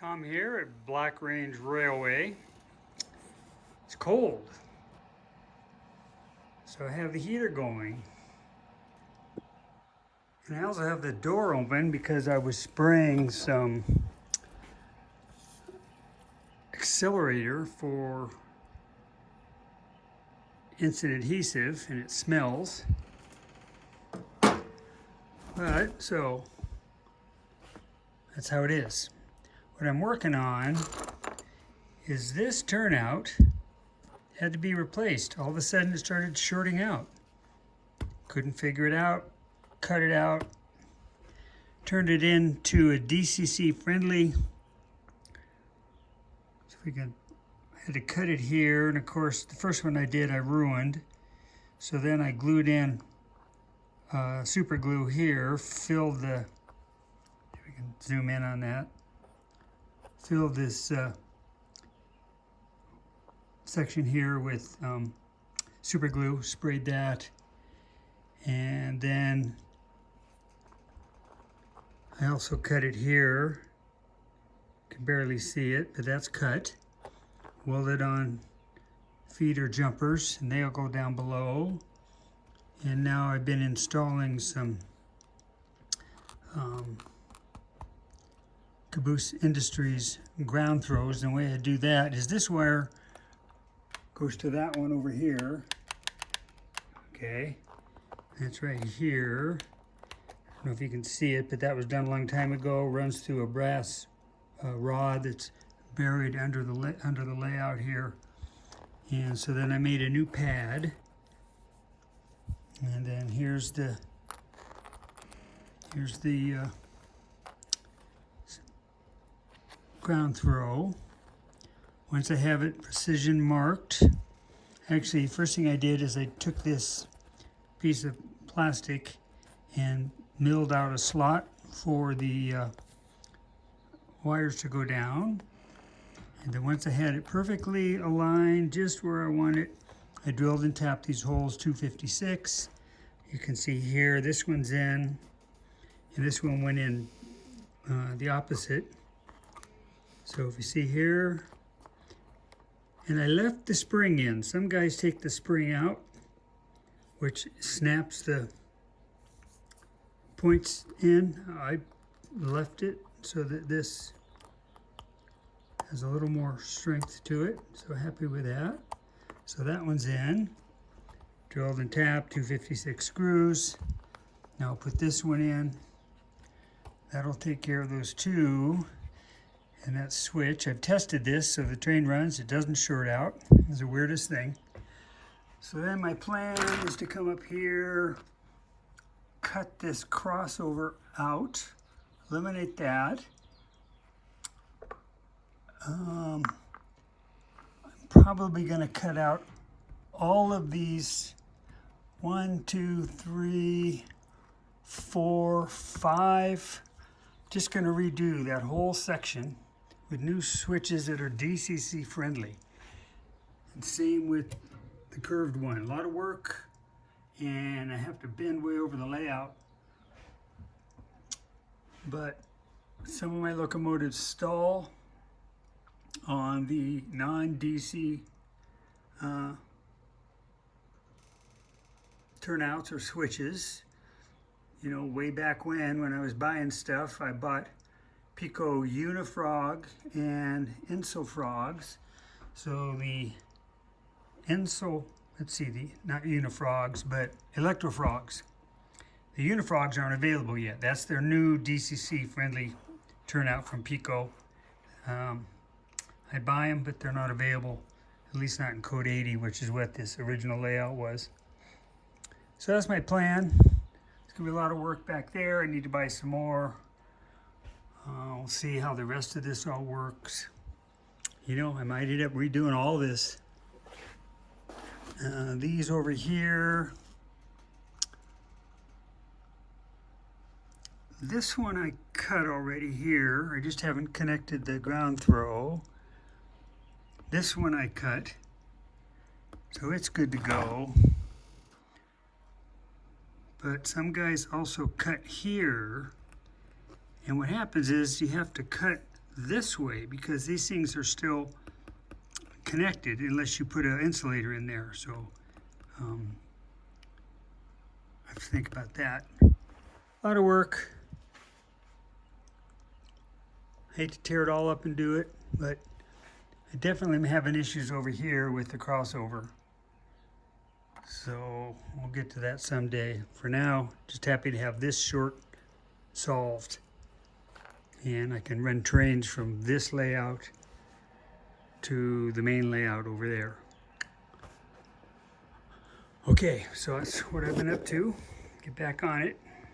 Tom here at Black Range Railway. It's cold, so I have the heater going. And I also have the door open because I was spraying some accelerator for instant adhesive, and it smells. But, so, that's how it is. What I'm working on is this turnout had to be replaced. All of a sudden it started shorting out. Couldn't figure it out, cut it out, turned it into a DCC friendly. So we can, I had to cut it here, and of course the first one I did I ruined. So then I glued in super glue here, filled the, we can zoom in on that, filled this section here with super glue, sprayed that, and then I also cut it here. You can barely see it, but that's cut. Welded on feeder jumpers, and they'll go down below. And now I've been installing some Caboose Industries ground throws. And the way I do that is this wire goes to that one over here. Okay, that's right here. I don't know if you can see it, but that was done a long time ago. Runs through a brass rod that's buried under the layout here. And so then I made a new pad. And then here's the ground throw. Once I have it precision marked, actually first thing I did is I took this piece of plastic and milled out a slot for the wires to go down. And then once I had it perfectly aligned just where I want it, I drilled and tapped these holes 256. You can see here, this one's in, and this one went in the opposite. So if you see here, and I left the spring in. Some guys take the spring out, which snaps the points in. I left it so that this has a little more strength to it. So happy with that. So that one's in. Drilled and tapped, 256 screws. Now I'll put this one in. That'll take care of those two. And that switch, I've tested this so the train runs, it doesn't short out. It's the weirdest thing. So then my plan is to come up here, cut this crossover out, eliminate that. I'm probably gonna cut out all of these 1, 2, 3, 4, 5. Just gonna redo that whole section with new switches that are DCC friendly. And same with the curved one. A lot of work, and I have to bend way over the layout. But some of my locomotives stall on the non-DC turnouts or switches. You know, way back when I was buying stuff, I bought Pico Unifrog and Insofrogs. So the not Unifrogs, but Electrofrogs. The Unifrogs aren't available yet. That's their new DCC friendly turnout from Pico. I buy them, but they're not available, at least not in code 80, which is what this original layout was. So that's my plan. It's gonna be a lot of work back there. I need to buy some more. We'll see how the rest of this all works. You know, I might end up redoing all this. These over here. This one I cut already here. I just haven't connected the ground throw. This one I cut. So it's good to go. But some guys also cut here. And what happens is you have to cut this way because these things are still connected unless you put an insulator in there. So I have to think about that. A lot of work. Hate to tear it all up and do it, but I definitely am having issues over here with the crossover. So we'll get to that someday. For now, just happy to have this short solved. And I can run trains from this layout to the main layout over there. Okay, so that's what I've been up to. Get back on it.